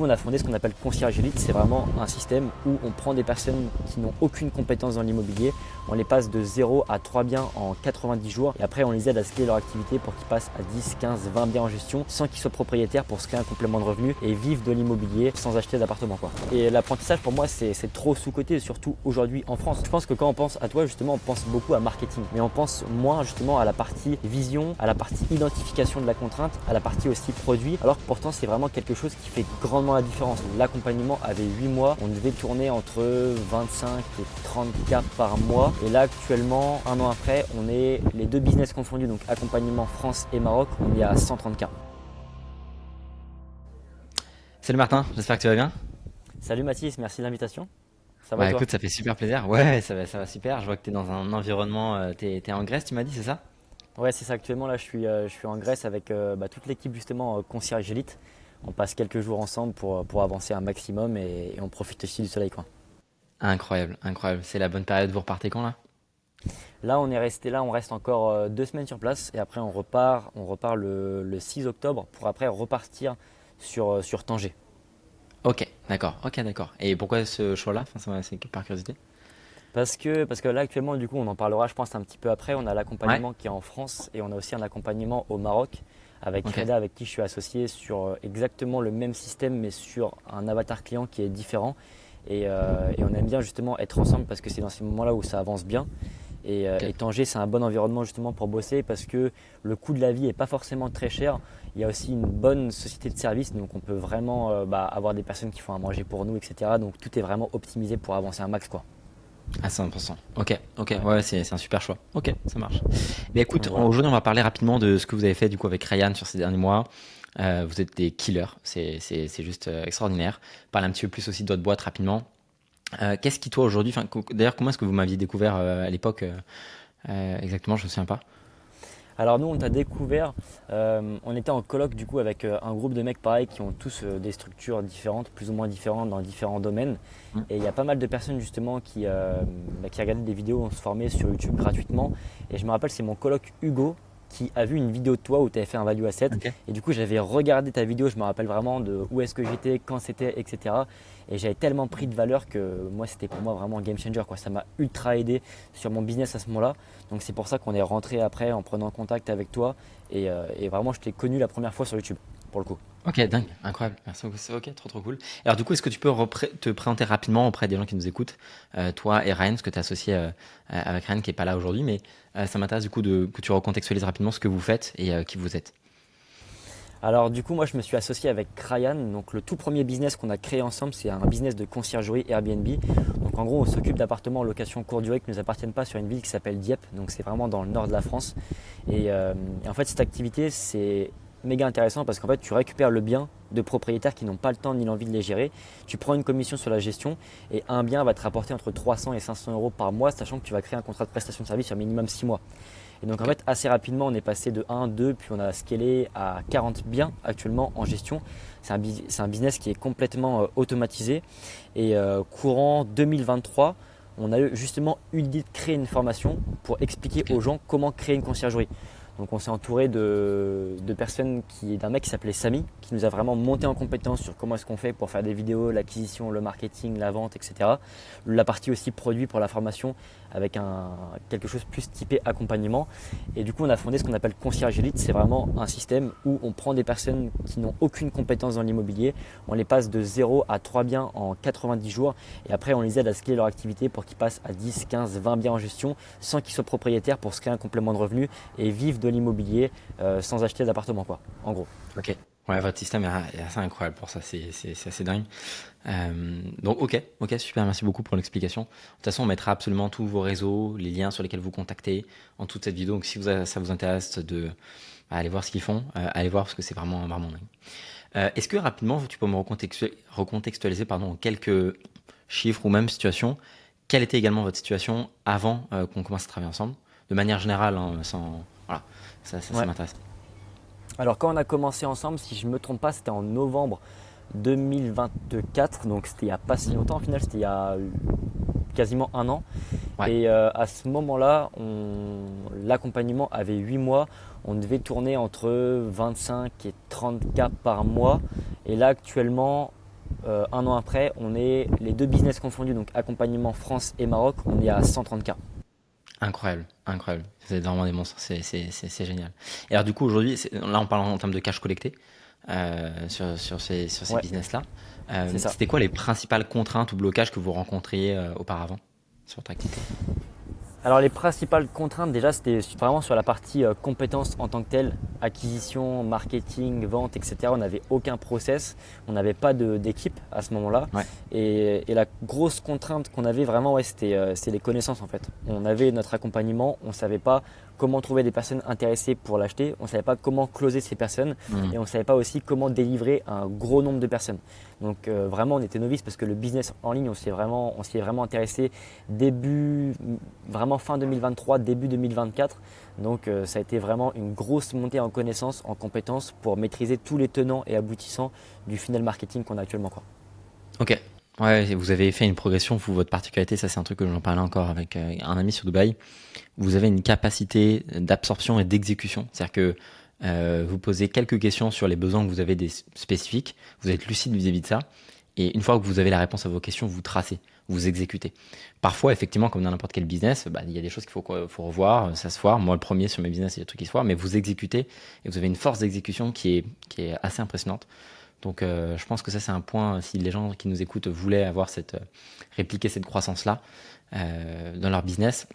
coup, on a fondé ce qu'on appelle Concierge Elite. C'est vraiment un système où on prend des personnes qui n'ont aucune compétence dans l'immobilier, on les passe de 0 à 3 biens en 90 jours et après on les aide à scaler leur activité pour qu'ils passent à 10, 15, 20 biens en gestion sans qu'ils soient propriétaires pour se créer un complément de revenu et vivre de l'immobilier sans acheter d'appartement, quoi. Et l'apprentissage pour moi c'est trop sous-coté, surtout aujourd'hui en France. Je pense que quand on pense à toi justement, on pense beaucoup à marketing, mais on pense moins justement à la partie vision, à la partie identification de la contrainte, à la partie aussi produit, alors que pourtant c'est vraiment quelque chose qui fait grandement la différence. L'accompagnement avait 8 mois, on devait tourner entre 25 et 30 cas par mois et là actuellement, un an après, on est les deux business confondus, donc accompagnement France et Maroc, on est à 130 cas. Salut Martin, j'espère que tu vas bien. Salut Mathis, merci de l'invitation. Ça va et Bah toi? écoute, ça fait super plaisir. Ouais, ça va super. Je vois que tu es dans un environnement, t'es en Grèce, tu m'as dit, c'est ça? Ouais, c'est ça. Actuellement, là, je suis en Grèce avec toute l'équipe justement Concierge Elite. On passe quelques jours ensemble pour avancer un maximum et on profite aussi du soleil, quoi. Incroyable, incroyable. C'est la bonne période, vous repartez quand là? Là, on est resté là, on reste encore 2 semaines sur place et après on repart le 6 octobre pour après repartir sur Tanger. Ok, d'accord, ok, d'accord. Et pourquoi ce choix-là? Enfin, c'est par curiosité. Parce que là actuellement, du coup, on en parlera, je pense, un petit peu après. On a Ouais, l'accompagnement qui est en France et on a aussi un accompagnement au Maroc avec ok. Reda, avec qui je suis associé sur exactement le même système, mais sur un avatar client qui est différent. Et on aime bien justement être ensemble parce que c'est dans ces moments-là où ça avance bien. Et Ok. Tanger, c'est un bon environnement justement pour bosser parce que le coût de la vie n'est pas forcément très cher. Il y a aussi une bonne société de service, donc on peut vraiment avoir des personnes qui font à manger pour nous, etc. Donc tout est vraiment optimisé pour avancer un max, quoi. À 100%. Ok, ok, Ouais. ouais, c'est un super choix. Ok, ça marche. Mais écoute, Donc voilà. aujourd'hui, on va parler rapidement de ce que vous avez fait du coup avec Ryan sur ces derniers mois. Vous êtes des killers, c'est juste extraordinaire. Parlez un petit peu plus aussi de votre boîte rapidement. Qu'est-ce qui toi aujourd'hui, enfin, d'ailleurs, comment est-ce que vous m'aviez découvert à l'époque exactement, je me souviens pas. Alors nous, on t'a découvert, on était en colloque du coup avec un groupe de mecs pareil qui ont tous des structures différentes, plus ou moins différentes dans différents domaines. Hmm. Et il y a pas mal de personnes justement qui regardaient des vidéos, on se formait sur YouTube gratuitement. Et je me rappelle, c'est mon colloque Hugo qui a vu une vidéo de toi où tu avais fait un value asset. Ok. Et du coup, j'avais regardé ta vidéo, je me rappelle vraiment de où est-ce que j'étais, quand c'était, etc. Et j'avais tellement pris de valeur que moi, c'était pour moi vraiment un game changer, quoi. Ça m'a ultra aidé sur mon business à ce moment-là. Donc c'est pour ça qu'on est rentré après en prenant contact avec toi. Et vraiment, je t'ai connu la première fois sur YouTube, pour le coup. Ok, dingue, incroyable. Merci beaucoup. C'est ok, trop trop cool. Alors du coup, est-ce que tu peux te présenter rapidement auprès des gens qui nous écoutent, toi et Ryan, parce que tu es associé avec Ryan qui est pas là aujourd'hui, mais ça m'intéresse du coup que tu recontextualises rapidement ce que vous faites et qui vous êtes. Alors du coup, moi je me suis associé avec Ryan. Donc le tout premier business qu'on a créé ensemble, c'est un business de conciergerie Airbnb. Donc en gros, on s'occupe d'appartements en location courte durée qui ne nous appartiennent pas sur une ville qui s'appelle Dieppe. Donc c'est vraiment dans le nord de la France. Et en fait, cette activité, c'est méga intéressant parce qu'en fait, tu récupères le bien de propriétaires qui n'ont pas le temps ni l'envie de les gérer. Tu prends une commission sur la gestion et un bien va te rapporter entre 300 et 500 euros par mois, sachant que tu vas créer un contrat de prestation de service sur minimum 6 mois. Et donc en Ok. fait, assez rapidement, on est passé de 1, 2, puis on a scalé à 40 biens actuellement en gestion. C'est un business qui est complètement automatisé. Et courant 2023, on a eu justement eu l'idée de créer une formation pour expliquer Ok. aux gens comment créer une conciergerie. Donc on s'est entouré de personnes, d'un mec qui s'appelait Samy, qui nous a vraiment monté en compétence sur comment est-ce qu'on fait pour faire des vidéos, l'acquisition, le marketing, la vente, etc. La partie aussi produit pour la formation avec quelque chose plus typé accompagnement. Et du coup, on a fondé ce qu'on appelle Concierge Elite. C'est vraiment un système où on prend des personnes qui n'ont aucune compétence dans l'immobilier, on les passe de 0 à 3 biens en 90 jours et après on les aide à scaler leur activité pour qu'ils passent à 10, 15, 20 biens en gestion sans qu'ils soient propriétaires pour se créer un complément de revenu et vivre de l'immobilier sans acheter d'appartement, quoi, en gros. Ok. Ouais, votre système est assez incroyable pour ça, c'est assez dingue. Donc ok, ok, super, merci beaucoup pour l'explication. De toute façon, on mettra absolument tous vos réseaux, les liens sur lesquels vous contactez en toute cette vidéo. Donc si ça vous intéresse de aller voir ce qu'ils font, allez voir parce que c'est vraiment vraiment dingue. Est-ce que rapidement, tu peux me recontextualiser pardon, en quelques chiffres ou même situations, quelle était également votre situation avant qu'on commence à travailler ensemble, de manière générale, hein, sans voilà, ça Ouais. m'intéresse. Alors quand on a commencé ensemble, si je ne me trompe pas, c'était en novembre 2024, donc c'était il n'y a pas si longtemps au final, c'était il y a quasiment un an. Ouais, Et à ce moment-là, l'accompagnement avait 8 mois. On devait tourner entre 25 et 30 cas par mois. Et là, actuellement, un an après, on est les deux business confondus, donc accompagnement France et Maroc, on est à 130K. Incroyable, incroyable. Vous êtes vraiment des monstres, c'est génial. Et alors du coup aujourd'hui, là on parle en termes de cash collecté sur ces Ouais, business-là. c'est ça. C'était quoi les principales contraintes ou blocages que vous rencontriez auparavant sur votre activité? Alors les principales contraintes déjà c'était vraiment sur la partie compétences en tant que telle, acquisition, marketing, vente, etc. On n'avait aucun process, on n'avait pas d'équipe à ce moment-là. Ouais. Et la grosse contrainte qu'on avait vraiment, ouais, c'est les connaissances en fait. On avait notre accompagnement, on ne savait pas comment trouver des personnes intéressées pour l'acheter, on ne savait pas comment closer ces personnes Mhm. et on ne savait pas aussi comment délivrer un gros nombre de personnes. Donc vraiment on était novices parce que le business en ligne on s'y est vraiment intéressé début, vraiment fin 2023, début 2024. Donc ça a été vraiment une grosse montée en connaissances, en compétences pour maîtriser tous les tenants et aboutissants du funnel marketing qu'on a actuellement, quoi. Ok. Ouais, vous avez fait une progression, vous, votre particularité, ça c'est un truc que j'en parlais encore avec un ami sur Dubaï. Vous avez une capacité d'absorption et d'exécution. C'est-à-dire que vous posez quelques questions sur les besoins que vous avez des spécifiques, vous êtes lucide vis-à-vis de ça, et une fois que vous avez la réponse à vos questions, vous tracez, vous exécutez. Parfois, effectivement, comme dans n'importe quel business, bah, il y a des choses faut revoir, ça se foire. Moi, le premier sur mes business, il y a des trucs qui se foirent, mais vous exécutez et vous avez une force d'exécution qui est assez impressionnante. Donc, je pense que ça, c'est un point, si les gens qui nous écoutent voulaient avoir répliquer cette croissance-là dans leur business,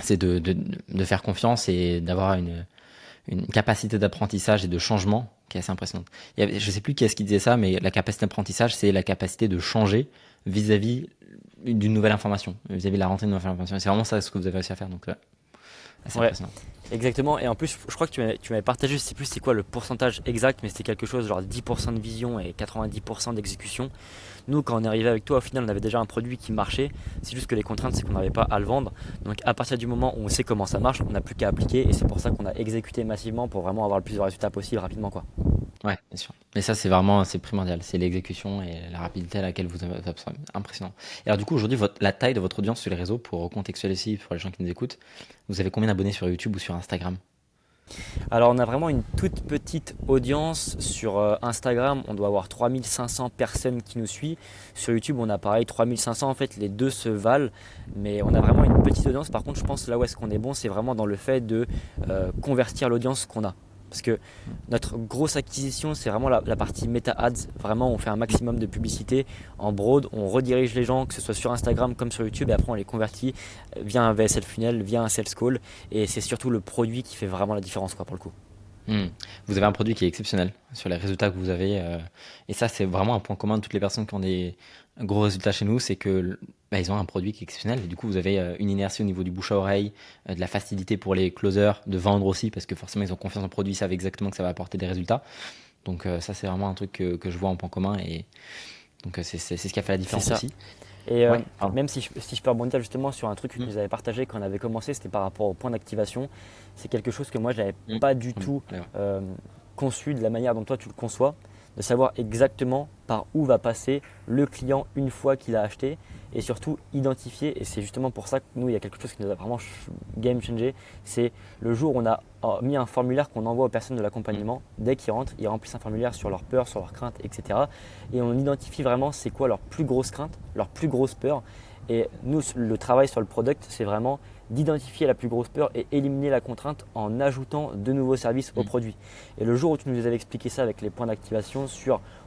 c'est de faire confiance et d'avoir une capacité d'apprentissage et de changement qui est assez impressionnante. Je ne sais plus qui est-ce qui disait ça, mais la capacité d'apprentissage, c'est la capacité de changer vis-à-vis d'une nouvelle information, vis-à-vis de la rentrée d'une nouvelle information. C'est vraiment ça ce que vous avez réussi à faire, donc assez Ouais, impressionnant. exactement. Et en plus, je crois que tu m'avais partagé, je sais plus c'est quoi le pourcentage exact, mais c'était quelque chose genre 10% de vision et 90% d'exécution. Nous, quand on est arrivé avec toi, au final, on avait déjà un produit qui marchait. C'est juste que les contraintes, c'est qu'on n'avait pas à le vendre. Donc, à partir du moment où on sait comment ça marche, on n'a plus qu'à appliquer. Et c'est pour ça qu'on a exécuté massivement pour vraiment avoir le plus de résultats possible rapidement, quoi. Ouais, bien sûr. Mais ça, c'est primordial. C'est l'exécution et la rapidité à laquelle vous avez absorbé. Impressionnant. Et alors, du coup, aujourd'hui, la taille de votre audience sur les réseaux, pour recontextualiser pour les gens qui nous écoutent, vous avez combien d'abonnés sur YouTube ou sur Instagram? Alors, on a vraiment une toute petite audience. Sur Instagram, on doit avoir 3500 personnes qui nous suivent. Sur YouTube, on a pareil 3500. En fait, les deux se valent. Mais on a vraiment une petite audience. Par contre, je pense là où est-ce qu'on est bon, c'est vraiment dans le fait de convertir l'audience qu'on a. Parce que notre grosse acquisition, c'est vraiment la partie Meta Ads. Vraiment, on fait un maximum de publicité en broad. On redirige les gens, que ce soit sur Instagram comme sur YouTube, et après on les convertit via un VSL funnel, via un sales call. Et c'est surtout le produit qui fait vraiment la différence, quoi, pour le coup. Hmm. Vous avez un produit qui est exceptionnel sur les résultats que vous avez. Et ça, c'est vraiment un point commun de toutes les personnes qui ont des gros résultats chez nous, c'est que bah, ils ont un produit qui est exceptionnel. Et du coup, vous avez une inertie au niveau du bouche à oreille, de la facilité pour les closers de vendre aussi, parce que forcément, ils ont confiance en le produit, ils savent exactement que ça va apporter des résultats. Donc ça, c'est vraiment un truc que je vois en point commun. Et donc c'est ce qui a fait la C'est différence ça. aussi. Et Ouais, pardon. même si je peux rebondir justement sur un truc que tu Hmm. nous avais partagé quand on avait commencé, c'était par rapport au point d'activation. C'est quelque chose que moi, je n'avais Hmm. pas du Hmm. tout Ouais. euh, conçu de la manière dont toi tu le conçois, de savoir exactement par où va passer le client une fois qu'il a acheté et surtout identifier. Et c'est justement pour ça que nous, il y a quelque chose qui nous a vraiment game changé. C'est le jour où on a mis un formulaire qu'on envoie aux personnes de l'accompagnement. Dès qu'ils rentrent, ils remplissent un formulaire sur leurs peurs, sur leurs craintes, etc. Et on identifie vraiment c'est quoi leurs plus grosses craintes, leurs plus grosses peurs. Et nous, le travail sur le product, c'est vraiment d'identifier la plus grosse peur et éliminer la contrainte en ajoutant de nouveaux services au Hmm. produit. Et le jour où tu nous avais expliqué ça avec les points d'activation,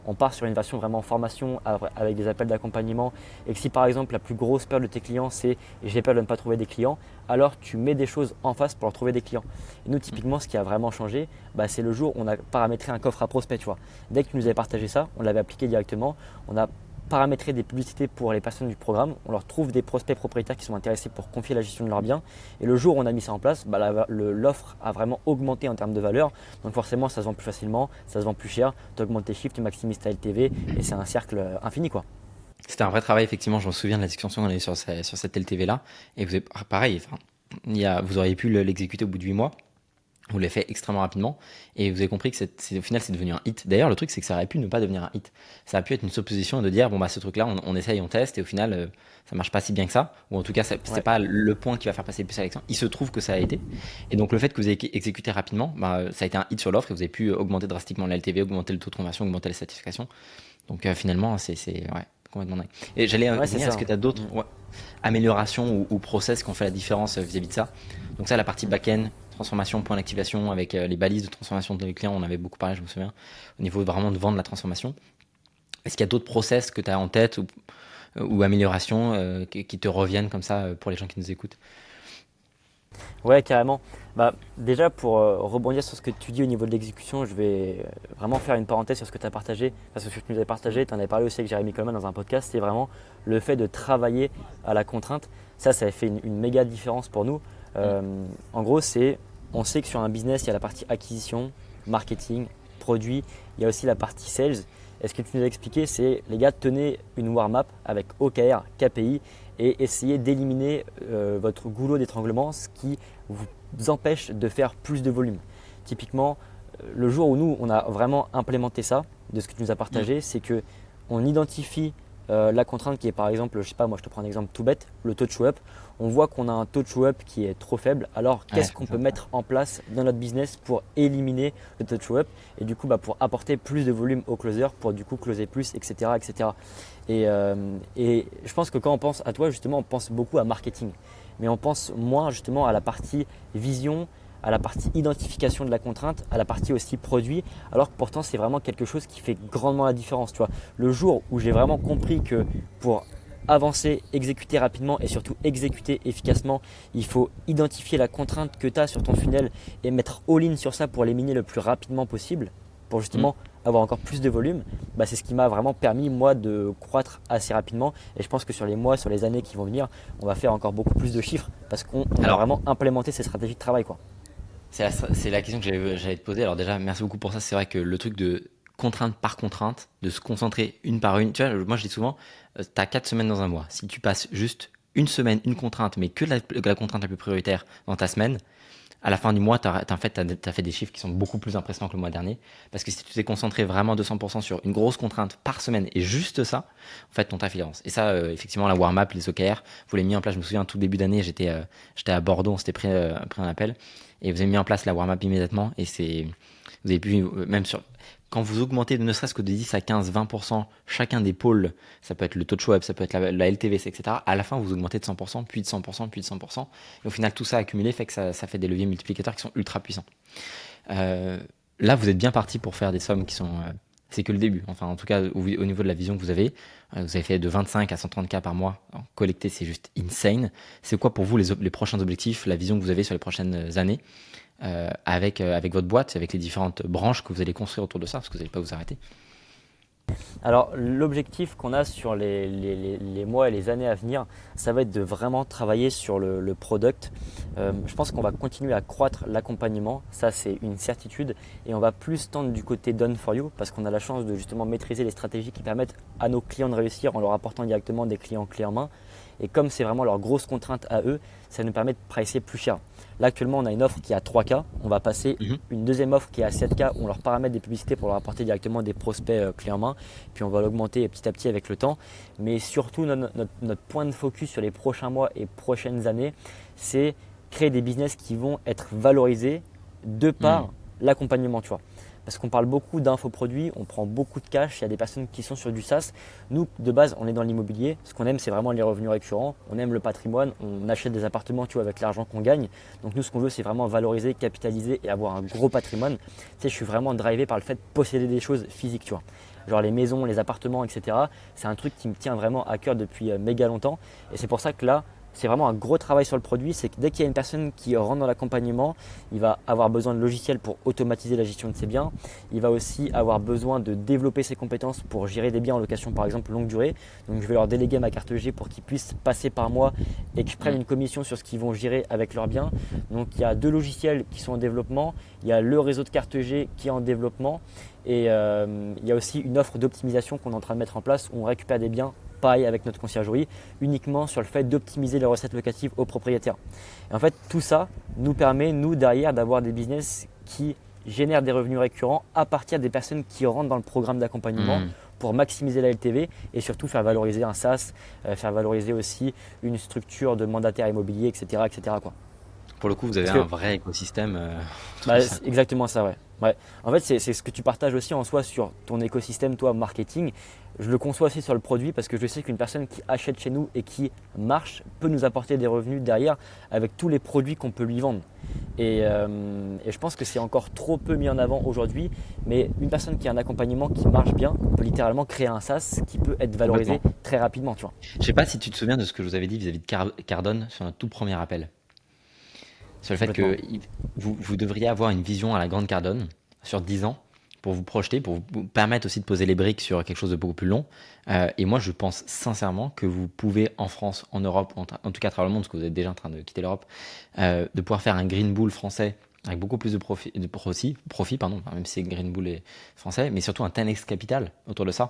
on part sur une version vraiment formation avec des appels d'accompagnement, et que si par exemple la plus grosse peur de tes clients c'est j'ai peur de ne pas trouver des clients, alors tu mets des choses en face pour leur trouver des clients. Et nous typiquement ce qui a vraiment changé, bah, c'est le jour où on a paramétré un coffre à prospect. Tu vois. Dès que tu nous avais partagé ça, on l'avait appliqué directement, on a paramétrer des publicités pour les personnes du programme. On leur trouve des prospects propriétaires qui sont intéressés pour confier la gestion de leurs biens. Et le jour où on a mis ça en place, bah, l'offre a vraiment augmenté en termes de valeur. Donc forcément, ça se vend plus facilement, ça se vend plus cher, tu augmentes tes chiffres, tu maximises ta LTV et c'est un cercle infini, quoi. C'était un vrai travail, effectivement. Je me souviens de la discussion qu'on a eue sur cette LTV-là. Et vous avez, pareil, enfin, vous auriez pu l'exécuter au bout de 8 mois. Vous l'avez fait extrêmement rapidement et vous avez compris que au final c'est devenu un hit. D'ailleurs, le truc c'est que ça aurait pu ne pas devenir un hit. Ça a pu être une supposition de dire bon bah ce truc-là on essaye, on teste et au final ça marche pas si bien que ça, ou en tout cas c'est Ouais, pas le point qui va faire passer le plus à l'élection. Il se trouve que ça a été, et donc le fait que vous ayez exécuté rapidement, bah, ça a été un hit sur l'offre et vous avez pu augmenter drastiquement la LTV, augmenter le taux de conversion, augmenter la satisfaction. Donc finalement, c'est ouais, complètement dingue. Et j'allais Ouais, c'est venir, ça. est-ce que tu as d'autres améliorations ou process qui ont fait la différence vis-à-vis de ça? Donc ça, la partie back-end, transformation, point d'activation avec les balises de transformation de les clients, on avait beaucoup parlé, je me souviens, au niveau vraiment de vendre la transformation. Est-ce qu'il y a d'autres process que tu as en tête ou améliorations qui te reviennent comme ça pour les gens qui nous écoutent? Ouais, carrément. Bah, déjà, pour rebondir sur ce que tu dis au niveau de l'exécution, je vais vraiment faire une parenthèse sur ce que tu as partagé. Parce que ce que tu nous as partagé, tu en avais parlé aussi avec Jérémy Coleman dans un podcast, c'est vraiment le fait de travailler à la contrainte. Ça a fait une méga différence pour nous. Mm. En gros, on sait que sur un business, il y a la partie acquisition, marketing, produit, il y a aussi la partie sales. Et ce que tu nous as expliqué, c'est les gars, tenez une warm-up avec OKR, KPI et essayez d'éliminer votre goulot d'étranglement, ce qui vous empêche de faire plus de volume. Typiquement, le jour où nous, on a vraiment implémenté ça, de ce que tu nous as partagé, c'est que on identifie la contrainte qui est par exemple, je sais pas, moi je te prends un exemple tout bête, le taux de show-up. On voit qu'on a un taux de show-up qui est trop faible. Alors Ouais, qu'est-ce qu'on peut mettre en place dans notre business pour éliminer le taux de show-up et du coup pour apporter plus de volume au closer, pour du coup closer plus, etc. etc. Et je pense que quand on pense à toi, justement, on pense beaucoup à marketing. Mais on pense moins justement à la partie vision, à la partie identification de la contrainte, à la partie aussi produit, alors que pourtant c'est vraiment quelque chose qui fait grandement la différence. Tu vois. Le jour où j'ai vraiment compris que pour avancer, exécuter rapidement et surtout exécuter efficacement, il faut identifier la contrainte que tu as sur ton funnel et mettre all-in sur ça pour l'éliminer le plus rapidement possible, pour Mm. justement avoir encore plus de volume, bah, c'est ce qui m'a vraiment permis moi de croître assez rapidement. Et je pense que sur les mois, sur les années qui vont venir, on va faire encore beaucoup plus de chiffres parce qu'on a Alors, vraiment implémenté ces stratégies de travail, quoi. c'est la question que j'allais te poser. Alors déjà, merci beaucoup pour ça. C'est vrai que le truc de contrainte par contrainte, de se concentrer une par une. Tu vois, moi je dis souvent, tu as 4 semaines dans un mois. Si tu passes juste une semaine, une contrainte, mais que la contrainte la plus prioritaire dans ta semaine, à la fin du mois, tu as fait des chiffres qui sont beaucoup plus impressionnants que le mois dernier. Parce que si tu t'es concentré vraiment 200% sur une grosse contrainte par semaine et juste ça, en fait, ton taf il avance. Et ça, effectivement, la warm-up, les OKR, vous l'avez mis en place. Je me souviens, tout début d'année, j'étais à Bordeaux, on s'était pris un appel. Et vous avez mis en place la warm-up immédiatement. Et vous avez pu, même quand vous augmentez de ne serait-ce que de 10 à 15, 20% chacun des pôles, ça peut être le taux de show-up, ça peut être la LTV, etc. À la fin, vous augmentez de 100%, puis de 100%, puis de 100%. Et au final, tout ça accumulé fait que ça fait des leviers multiplicateurs qui sont ultra puissants. Euh, Là, vous êtes bien parti pour faire des sommes qui sont. C'est que le début. Enfin, en tout cas, au niveau de la vision que vous avez fait de 25 à 130 k par mois en collecté, c'est juste insane. C'est quoi pour vous les prochains objectifs, la vision que vous avez sur les prochaines années avec votre boîte, avec les différentes branches que vous allez construire autour de ça, parce que vous n'allez pas vous arrêter. Alors l'objectif qu'on a sur les mois et les années à venir, ça va être de vraiment travailler sur le product. Je pense qu'on va continuer à croître l'accompagnement, ça c'est une certitude, et on va plus tendre du côté done for you parce qu'on a la chance de justement maîtriser les stratégies qui permettent à nos clients de réussir en leur apportant directement des clients clés en main. Et comme c'est vraiment leur grosse contrainte à eux, ça nous permet de pricer plus cher. Là actuellement on a une offre qui est à 3K, on va passer Mhm. une deuxième offre qui est à 7K où on leur paramètre des publicités pour leur apporter directement des prospects clés en main, puis on va l'augmenter petit à petit avec le temps. Mais surtout notre point de focus sur les prochains mois et prochaines années, c'est créer des business qui vont être valorisés de par Mhm. l'accompagnement, tu vois. Parce qu'on parle beaucoup d'infoproduits, on prend beaucoup de cash, il y a des personnes qui sont sur du SaaS. Nous, de base, on est dans l'immobilier. Ce qu'on aime, c'est vraiment les revenus récurrents. On aime le patrimoine, on achète des appartements, tu vois, avec l'argent qu'on gagne. Donc nous, ce qu'on veut, c'est vraiment valoriser, capitaliser et avoir un gros patrimoine. Tu sais, je suis vraiment drivé par le fait de posséder des choses physiques, tu vois. Genre les maisons, les appartements, etc. C'est un truc qui me tient vraiment à cœur depuis méga longtemps. Et c'est pour ça que là, c'est vraiment un gros travail sur le produit. C'est que dès qu'il y a une personne qui rentre dans l'accompagnement, il va avoir besoin de logiciels pour automatiser la gestion de ses biens. Il va aussi avoir besoin de développer ses compétences pour gérer des biens en location par exemple longue durée. Donc je vais leur déléguer ma carte G pour qu'ils puissent passer par moi et que je prenne une commission sur ce qu'ils vont gérer avec leurs biens. Donc il y a 2 logiciels qui sont en développement. Il y a le réseau de carte G qui est en développement. Et il y a aussi une offre d'optimisation qu'on est en train de mettre en place où on récupère des biens pareil avec notre conciergerie, uniquement sur le fait d'optimiser les recettes locatives aux propriétaires. Et en fait, tout ça nous permet, nous, derrière, d'avoir des business qui génèrent des revenus récurrents à partir des personnes qui rentrent dans le programme d'accompagnement Mhm. pour maximiser la LTV et surtout faire valoriser un SaaS, faire valoriser aussi une structure de mandataire immobilier, etc. etc. quoi. Pour le coup, vous avez Parce un que vrai écosystème bah, autour de ça, c'est quoi. exactement ça, ouais. Ouais. En fait, c'est ce que tu partages aussi en soi sur ton écosystème, toi, marketing. Je le conçois aussi sur le produit parce que je sais qu'une personne qui achète chez nous et qui marche peut nous apporter des revenus derrière avec tous les produits qu'on peut lui vendre. Et je pense que c'est encore trop peu mis en avant aujourd'hui. Mais une personne qui a un accompagnement qui marche bien peut littéralement créer un SaaS qui peut être Complètement. valorisé très rapidement, tu vois. Je sais pas si tu te souviens de ce que je vous avais dit vis-à-vis de Cardone sur notre tout premier appel. Sur le fait Complètement. que vous devriez avoir une vision à la grande Cardone sur 10 ans pour vous projeter, pour vous permettre aussi de poser les briques sur quelque chose de beaucoup plus long. Et moi, je pense sincèrement que vous pouvez en France, en Europe, en tout cas à travers le monde, parce que vous êtes déjà en train de quitter l'Europe, de pouvoir faire un Green Bull français avec beaucoup plus de profit, pardon, enfin, même si Green Bull est français, mais surtout un 10x capital autour de ça,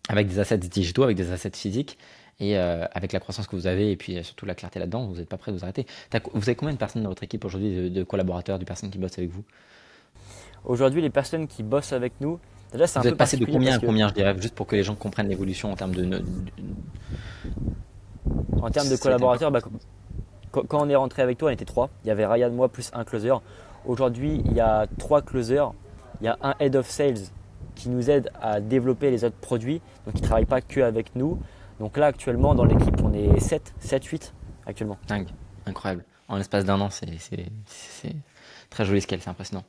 avec des assets digitaux, avec des assets physiques. Et avec la croissance que vous avez et puis surtout la clarté là-dedans, vous n'êtes pas prêt de vous arrêter. Vous avez combien de personnes dans votre équipe aujourd'hui, de collaborateurs, de personnes qui bossent avec vous? Aujourd'hui, les personnes qui bossent avec nous, déjà c'est un Vous peu êtes passé de particulier combien parce à que combien, je dirais, juste pour que les gens comprennent l'évolution en termes en termes de ça a été un peu collaborateurs, quoi, bah, quand on est rentré avec toi, on était trois. Il y avait Ryan, moi, plus un closer. Aujourd'hui, il y a trois closers. Il y a un head of sales qui nous aide à développer les autres produits. Donc, il ne travaille pas que avec nous. Donc là, actuellement, dans l'équipe, on est 7, 8 actuellement. dingue, incroyable. En l'espace d'un an, c'est très joli scale, c'est impressionnant.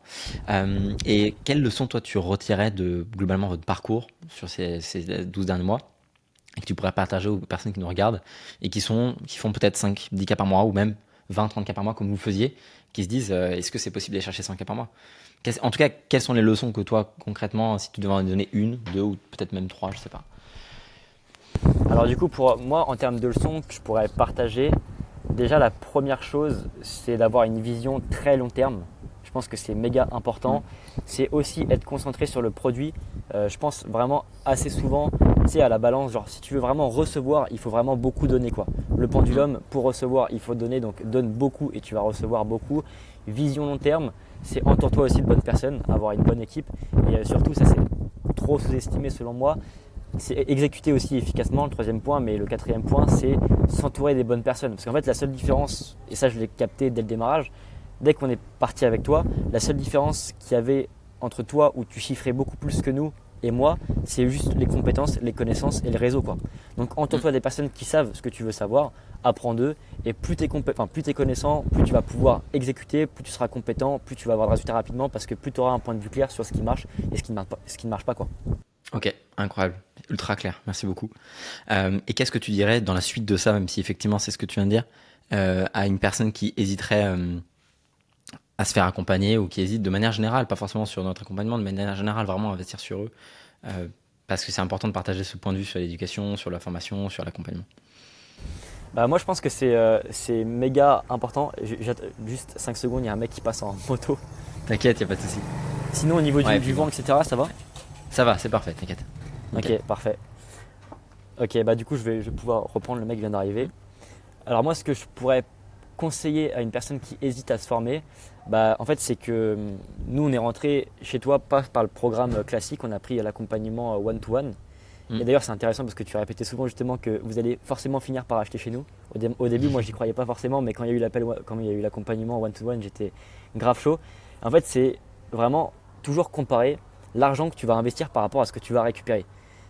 Et quelles leçons, toi, tu retirais de globalement votre parcours sur ces 12 derniers mois et que tu pourrais partager aux personnes qui nous regardent et qui font peut-être 5, 10 cas par mois ou même 20, 30 cas par mois comme vous faisiez, qui se disent est-ce que c'est possible d'aller chercher 100 cas par mois? En tout cas, quelles sont les leçons que toi, concrètement, si tu devais en donner une, deux ou peut-être même trois, je sais pas. Alors du coup, pour moi, en termes de leçons que je pourrais partager, déjà la première chose, c'est d'avoir une vision très long terme. Je pense que c'est méga important. C'est aussi être concentré sur le produit. Je pense vraiment assez souvent, tu sais, à la balance, genre si tu veux vraiment recevoir, il faut vraiment beaucoup donner quoi. Le pendulum, pour recevoir, il faut donner, donc donne beaucoup et tu vas recevoir beaucoup. Vision long terme, c'est entoure-toi aussi de bonnes personnes, avoir une bonne équipe. Et surtout, ça c'est trop sous-estimé selon moi, c'est exécuter aussi efficacement, le troisième point, mais le quatrième point, c'est s'entourer des bonnes personnes. Parce qu'en fait, la seule différence, et ça je l'ai capté dès le démarrage, dès qu'on est parti avec toi, la seule différence qu'il y avait entre toi, où tu chiffrais beaucoup plus que nous, et moi, c'est juste les compétences, les connaissances et le réseau, quoi. Donc entoure-toi des personnes qui savent ce que tu veux savoir, apprends d'eux, et plus tu es connaissant, plus tu vas pouvoir exécuter, plus tu seras compétent, plus tu vas avoir de résultats rapidement, parce que plus tu auras un point de vue clair sur ce qui marche et ce qui ne marche pas, quoi. Ok, incroyable, ultra clair, merci beaucoup. Et qu'est-ce que tu dirais dans la suite de ça, même si effectivement c'est ce que tu viens de dire, à une personne qui hésiterait à se faire accompagner ou qui hésite de manière générale, pas forcément sur notre accompagnement, de manière générale vraiment investir sur eux, parce que c'est important de partager ce point de vue sur l'éducation, sur la formation, sur l'accompagnement. Bah, moi je pense que c'est méga important. Juste 5 secondes, il y a un mec qui passe en moto. T'inquiète, y a pas de souci. Sinon au niveau Ouais, du vent, etc., ça va? ça va, c'est parfait, t'inquiète. Nickel. Ok, parfait. Ok, bah du coup je vais pouvoir reprendre, le mec vient d'arriver. Alors moi ce que je pourrais conseiller à une personne qui hésite à se former, bah en fait c'est que nous on est rentré chez toi pas par le programme classique, on a pris l'accompagnement one-to-one. Et d'ailleurs c'est intéressant parce que tu répétais souvent justement que vous allez forcément finir par acheter chez nous. Au début moi j'y croyais pas forcément, mais quand il y a eu quand il y a eu l'accompagnement one-to-one, j'étais grave chaud. En fait c'est vraiment toujours comparer l'argent que tu vas investir par rapport à ce que tu vas récupérer.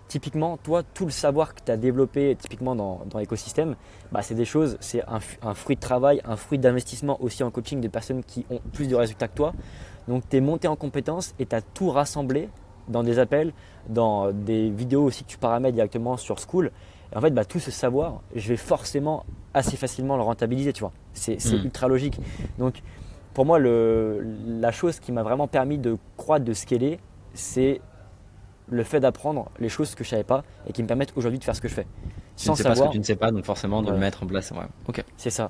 Typiquement, toi, tout le savoir que tu as développé typiquement dans l'écosystème, bah, c'est des choses, c'est un fruit de travail, un fruit d'investissement aussi en coaching de personnes qui ont plus de résultats que toi. Donc, tu es monté en compétences et tu as tout rassemblé dans des appels, dans des vidéos aussi que tu paramètres directement sur School. Et en fait, bah, tout ce savoir, je vais forcément assez facilement le rentabiliser, tu vois. C'est ultra logique. Donc, pour moi, la chose qui m'a vraiment permis de croître, de scaler, c'est le fait d'apprendre les choses que je ne savais pas et qui me permettent aujourd'hui de faire ce que je fais. Tu ne sais pas ce que tu ne sais pas, donc forcément de le Voilà. mettre en place. Ouais. Ok. C'est ça.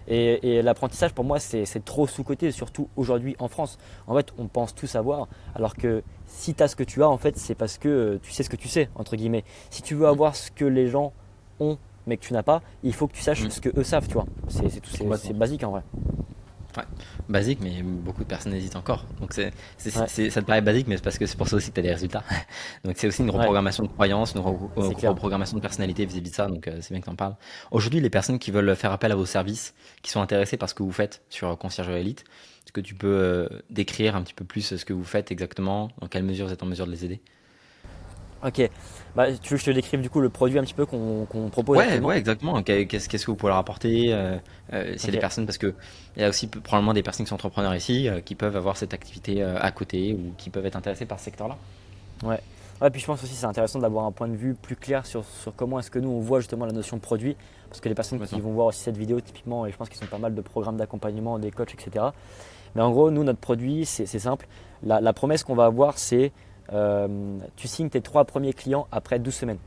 Et l'apprentissage pour moi c'est trop sous-coté, surtout aujourd'hui en France. En fait on pense tout savoir, alors que si tu as ce que tu as en fait c'est parce que tu sais ce que tu sais, entre guillemets. Si tu veux avoir ce que les gens ont mais que tu n'as pas, il faut que tu saches ce que eux savent, tu vois. C'est Complètement. basique en vrai. Ouais, basique, mais beaucoup de personnes hésitent encore. Donc Ouais, ça te paraît basique, mais c'est parce que c'est pour ça aussi que tu as des résultats. Donc c'est aussi une ouais, reprogrammation de croyances, une c'est clair. reprogrammation de personnalité vis-à-vis de ça. Donc c'est bien que tu en parles. Aujourd'hui, les personnes qui veulent faire appel à vos services, qui sont intéressées par ce que vous faites sur Conciergerie Elite, est-ce que tu peux décrire un petit peu plus ce que vous faites exactement, dans quelle mesure vous êtes en mesure de les aider? Ok, bah, tu veux que je te décrive du coup le produit un petit peu qu'on propose Ouais, actuellement? ouais, exactement. Qu'est-ce que vous pouvez leur apporter s'il y a Ok, des personnes, parce que il y a aussi probablement des personnes qui sont entrepreneurs ici, qui peuvent avoir cette activité à côté ou qui peuvent être intéressés par ce secteur-là. ouais. Ouais, puis je pense aussi que c'est intéressant d'avoir un point de vue plus clair sur comment est-ce que nous on voit justement la notion de produit. Parce que les personnes qui Complètement. vont voir aussi cette vidéo typiquement, et je pense qu'ils sont pas mal de programmes d'accompagnement, des coachs, etc. Mais en gros, nous, notre produit, c'est simple. La promesse qu'on va avoir, c'est tu signes tes 3 premiers clients après 12 semaines.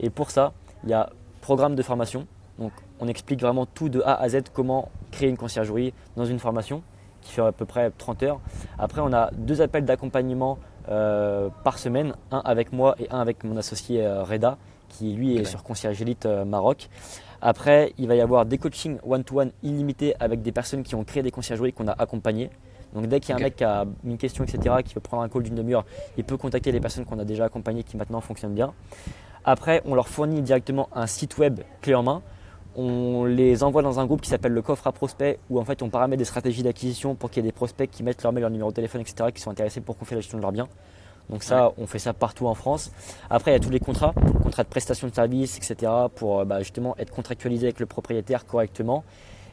Et pour ça, il y a programme de formation. Donc, on explique vraiment tout de A à Z comment créer une conciergerie dans une formation qui fait à peu près 30 heures. Après, on a 2 appels d'accompagnement par semaine, un avec moi et un avec mon associé Reda, qui lui Ok, est dingue. sur Concierge Elite Maroc. Après, il va y avoir des coachings one-to-one illimités avec des personnes qui ont créé des conciergeries qu'on a accompagnées. Donc dès qu'il y a un Ok, mec qui a une question, etc., qui veut prendre un call d'une demi-heure, il peut contacter les personnes qu'on a déjà accompagnées qui maintenant fonctionnent bien. Après, on leur fournit directement un site web clé en main. On les envoie dans un groupe qui s'appelle le coffre à prospects où en fait on paramètre des stratégies d'acquisition pour qu'il y ait des prospects qui mettent leur mail, leur numéro de téléphone, etc., qui sont intéressés pour confier la gestion de leurs biens. Donc ouais. ça, on fait ça partout en France. Après, il y a tous les contrats de prestation de services, etc., pour justement être contractualisé avec le propriétaire correctement.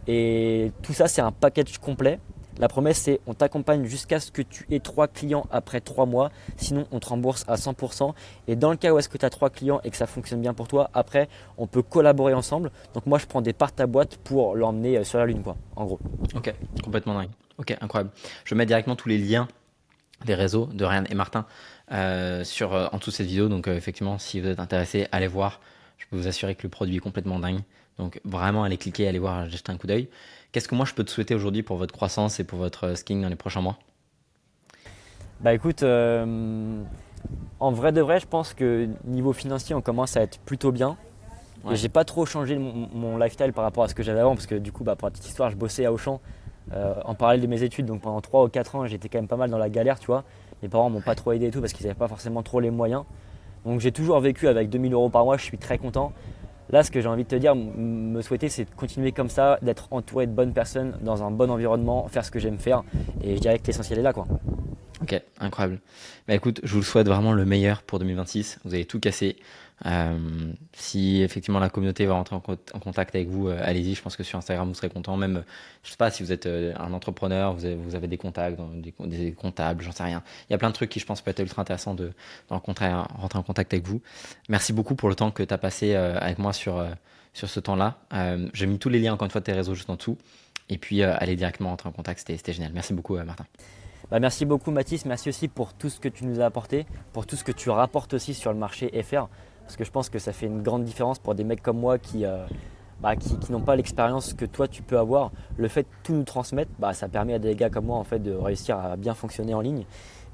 Et tout ça, c'est un package complet. La promesse, c'est on t'accompagne jusqu'à ce que tu aies 3 clients après 3 mois. Sinon, on te rembourse à 100%. Et dans le cas où est-ce que tu as 3 clients et que ça fonctionne bien pour toi, après, on peut collaborer ensemble. Donc moi, je prends des parts à boîte pour l'emmener sur la lune, quoi, en gros. Ok, complètement dingue. Ok, incroyable. Je mets directement tous les liens des réseaux de Ryan et Martin en dessous de cette vidéo. Donc effectivement, si vous êtes intéressé, allez voir. Je peux vous assurer que le produit est complètement dingue. Donc vraiment, allez cliquer, allez voir, jeter un coup d'œil. Qu'est-ce que moi je peux te souhaiter aujourd'hui pour votre croissance et pour votre scaling dans les prochains mois? Bah écoute, en vrai de vrai, je pense que niveau financier, on commence à être plutôt bien. Et Ouais, j'ai pas trop changé mon lifestyle par rapport à ce que j'avais avant, parce que du coup, bah, pour la petite histoire, je bossais à Auchan en parallèle de mes études. Donc pendant 3 ou 4 ans, j'étais quand même pas mal dans la galère, tu vois. Mes parents m'ont pas trop aidé et tout parce qu'ils n'avaient pas forcément trop les moyens. Donc j'ai toujours vécu avec 2 000 € par mois, je suis très content. Là, ce que j'ai envie de te dire, me souhaiter, c'est de continuer comme ça, d'être entouré de bonnes personnes, dans un bon environnement, faire ce que j'aime faire. Et je dirais que l'essentiel est là, quoi. ok, incroyable. Bah écoute, je vous le souhaite vraiment le meilleur pour 2026. Vous allez tout casser. Si effectivement la communauté va rentrer en contact avec vous, allez-y. Je pense que sur Instagram, vous serez content. Même, je sais pas, si vous êtes un entrepreneur, vous avez des contacts, des comptables, j'en sais rien. Il y a plein de trucs qui, je pense, peut être ultra intéressant de rencontrer, rentrer en contact avec vous. Merci beaucoup pour le temps que tu as passé avec moi sur ce temps-là. J'ai mis tous les liens, encore une fois, de tes réseaux juste en dessous. Et puis, allez directement rentrer en contact. C'était génial. Merci beaucoup, Martin. Bah, merci beaucoup Mathis, merci aussi pour tout ce que tu nous as apporté, pour tout ce que tu rapportes aussi sur le marché FR, parce que je pense que ça fait une grande différence pour des mecs comme moi qui n'ont pas l'expérience que toi tu peux avoir. Le fait de tout nous transmettre, bah, ça permet à des gars comme moi en fait, de réussir à bien fonctionner en ligne.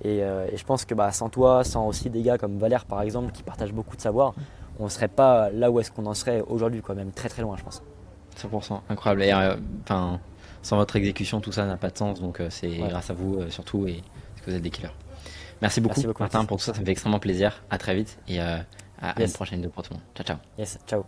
Et je pense que bah, sans toi, sans aussi des gars comme Valère par exemple, qui partagent beaucoup de savoir, on ne serait pas là où est-ce qu'on en serait aujourd'hui, quoi, même très très loin je pense. 100%, incroyable. Et enfin, sans votre exécution, tout ça n'a pas de sens. Donc, c'est Ouais. grâce à vous surtout et parce que vous êtes des killers. Merci beaucoup, Merci beaucoup Martin, Mathis. pour tout ça. Ça me fait extrêmement plaisir. À très vite et à une Yes, prochaine vidéo pour tout le monde. Ciao, ciao. yes, ciao.